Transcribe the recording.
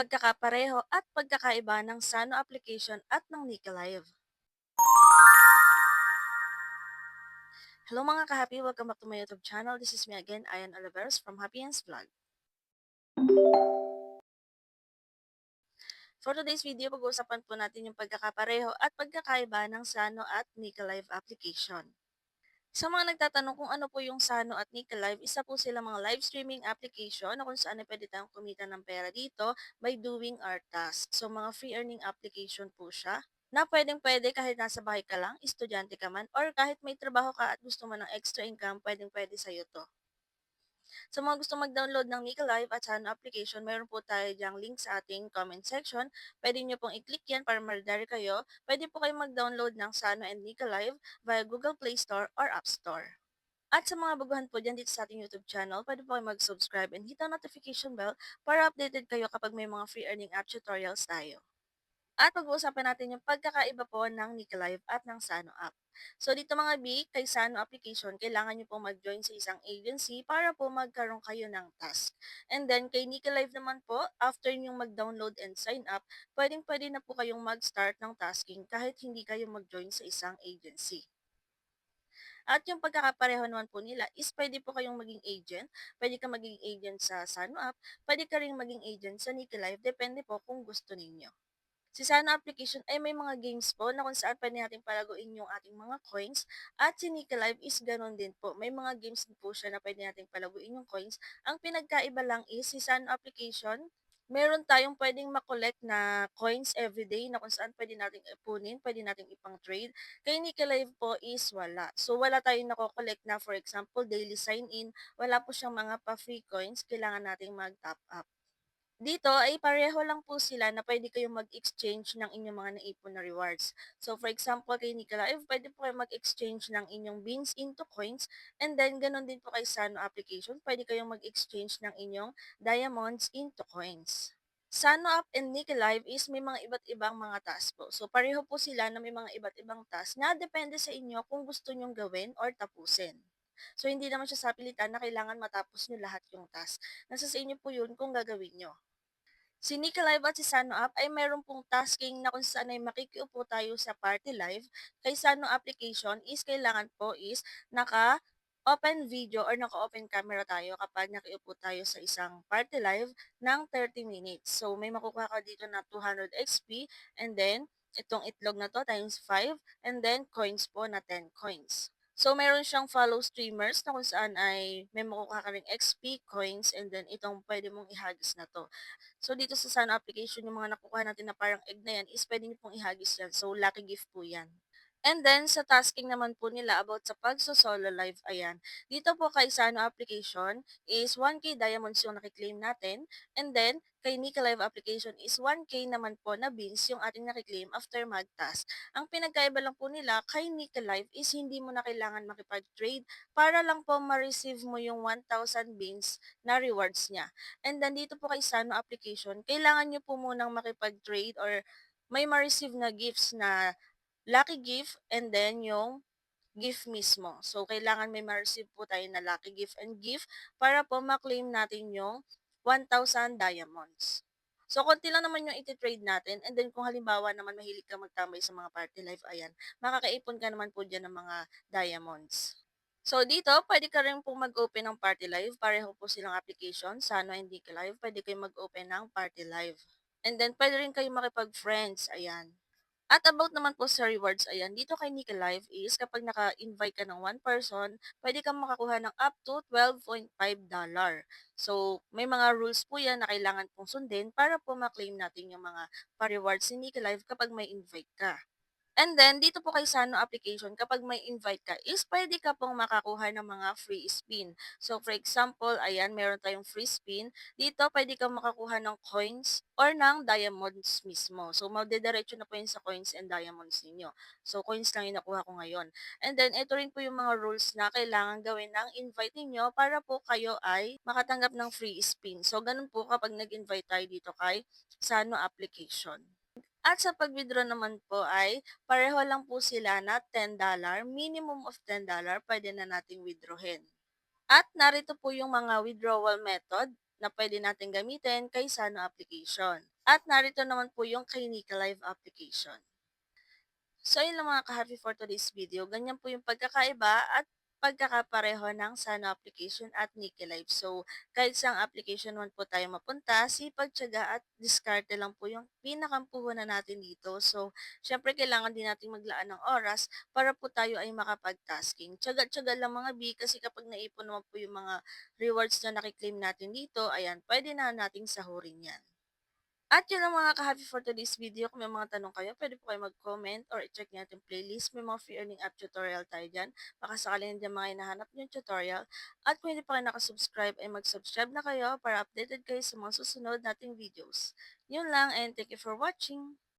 pagkakapareho at pagkakaiba ng Sano application at ng Nika Live. Hello mga ka-happy! Welcome back to my YouTube channel. This is me again, Ayan Oliveros from Happy Hands Vlog. For today's video, pag-uusapan po natin yung pagkakapareho at pagkakaiba ng Sano at Nika Live application. Sa mga nagtatanong kung ano po yung Sano at Nika Live, isa po sila mga live streaming application na kung saan ay pwede tayong kumita ng pera dito by doing our task. So mga free earning application po siya na pwedeng-pwede kahit nasa bahay ka lang, estudyante ka man, or kahit may trabaho ka at gusto mo ng extra income, pwedeng-pwede sa'yo to. Sa mga gusto mag-download ng Nika Live at Sano application, mayroon po tayo diyang link sa ating comment section. Pwede nyo pong i-click yan para ma-redirect kayo. Pwede po kayong mag-download ng Sano and Nika Live via Google Play Store or App Store. At sa mga baguhan po dyan dito sa ating YouTube channel, pwede po kayo mag-subscribe and hit ang notification bell para updated kayo kapag may mga free earning app tutorials tayo. At pag-uusapan natin yung pagkakaiba po ng Nika Live at ng Sano app. So dito mga B, kay Sano application, kailangan nyo pong mag-join sa isang agency para po magkaroon kayo ng task. And then kay Nika Live naman po, after nyo mag-download and sign up, pwedeng-pwede na po kayong mag-start ng tasking kahit hindi kayo mag-join sa isang agency. At yung pagkakapareho naman po nila is pwede po kayong maging agent. Pwede ka maging agent sa Sano app. Pwede ka rin maging agent sa Nika Live. Depende po kung gusto ninyo. Si Sano application ay may mga games po na kung saan pwede natin palaguin yung ating mga coins. At si Nika Live is ganun din po. May mga games din po siya na pwede natin palaguin yung coins. Ang pinagkaiba lang is si Sano application, meron tayong pwedeng makollect na coins everyday na kung saan pwede nating ipunin, pwede nating ipang-trade. Kay Nika Live po is wala. So wala tayong nako-collect na, for example, daily sign-in. Wala po siyang mga pa-free coins. Kailangan nating mag-top up. Dito ay pareho lang po sila na pwede kayong mag-exchange ng inyong mga naipon na rewards. So for example, kay Nika Live, pwede po kayo mag-exchange ng inyong beans into coins, and then ganun din po kay Sano application, pwede kayong mag-exchange ng inyong diamonds into coins. Sano app and Nika Live is may mga iba't ibang mga task po. So pareho po sila na may mga iba't ibang task na depende sa inyo kung gusto nyong gawin or tapusin. So hindi naman siya sa pilitan na kailangan matapos nyo lahat yung task. Nasa sa inyo po yun kung gagawin nyo. Si Nika Live at si Sano App ay meron pong tasking na kung saan ay makikiupo tayo sa party live. Kay Sano application is kailangan po is naka-open video or naka-open camera tayo kapag nakiupo tayo sa isang party live ng 30 minutes. So may makukuha ka dito na 200 XP, and then itong itlog na to times 5, and then coins po na 10 coins. So, meron siyang follow streamers na kung saan ay may makukuha ka ring XP, coins, and then itong pwede mong ihagis na to. So, dito sa Sana application, yung mga nakukuha natin na parang egg na yan is pwede nyo pong ihagis yan. So, lucky gift po yan. And then, sa tasking naman po nila about sa pagso-solo live, ayan. Dito po kay Sano application is 1K diamonds yung nakiklaim natin. And then, kay Nika Live application is 1K naman po na beans yung ating nakiklaim after mag-task. Ang pinagkaiba lang po nila kay Nika Live is hindi mo na kailangan makipag-trade para lang po ma-receive mo yung 1,000 beans na rewards niya. And then, dito po kay Sano application, kailangan nyo po munang makipag-trade or may ma-receive na gifts na lucky gift, and then yung gift mismo. So, kailangan may ma-receive po tayo na lucky gift and gift para po ma-claim natin yung 1,000 diamonds. So, konti lang naman yung iti-trade natin, and then kung halimbawa naman mahilig ka magtambay sa mga party life, ayan, makakaipon ka naman po dyan ng mga diamonds. So, dito, pwede ka rin po mag-open ng party live. Pareho po silang application. Sano hindi ka live. Pwede kayo mag-open ng party live. And then, pwede rin kayo makipag-friends. Ayan. At about naman po sa rewards, ayan, dito kay Nika Live is kapag naka-invite ka ng one person, pwede kang makakuha ng up to $12.5. So, may mga rules po yan na kailangan pong sundin para po ma-claim natin yung mga pa-rewards ni Nika Live kapag may invite ka. And then, dito po kay Sano application, kapag may invite ka, is pwede ka pong makakuha ng mga free spin. So, for example, ayan, meron tayong free spin. Dito, pwede kang makakuha ng coins or ng diamonds mismo. So, magdediretso na po yun sa coins and diamonds ninyo. So, coins lang yung nakuha ko ngayon. And then, ito rin po yung mga rules na kailangan gawin ng invite ninyo para po kayo ay makatanggap ng free spin. So, ganun po kapag nag-invite tayo dito kay Sano application. At sa pag-withdraw naman po ay pareho lang po sila na $10, minimum of $10 pwede na nating withdrawin. At narito po yung mga withdrawal method. na pwede natin gamitin kay Sano application. At narito naman po yung kay Nika Live application. So yun lang mga ka-happy for today's video. Ganyan po yung pagkakaiba at pagkakapareho ng Sano application at Nike Live. So kahit sa application man po tayo mapunta, sipag, tiyaga at diskarte lang po yung pinakampuhunan natin dito. So syempre kailangan din natin maglaan ng oras para po tayo ay makapag-tasking. Tiyaga-tiyaga lang mga B kasi kapag naipon naman po yung mga rewards na nakiklaim natin dito, ayan, pwede na nating sahurin yan. At yun ang mga ka-happy for today's video. Kung may mga tanong kayo, pwede po kayo mag-comment or i-check nyo natin playlist. May mga free earning app tutorial tayo dyan. Baka sakaling hindi mga hinahanap yung tutorial. At kung hindi pa kayo nakasubscribe, ay mag-subscribe na kayo para updated kayo sa mga susunod nating videos. Yun lang and thank you for watching.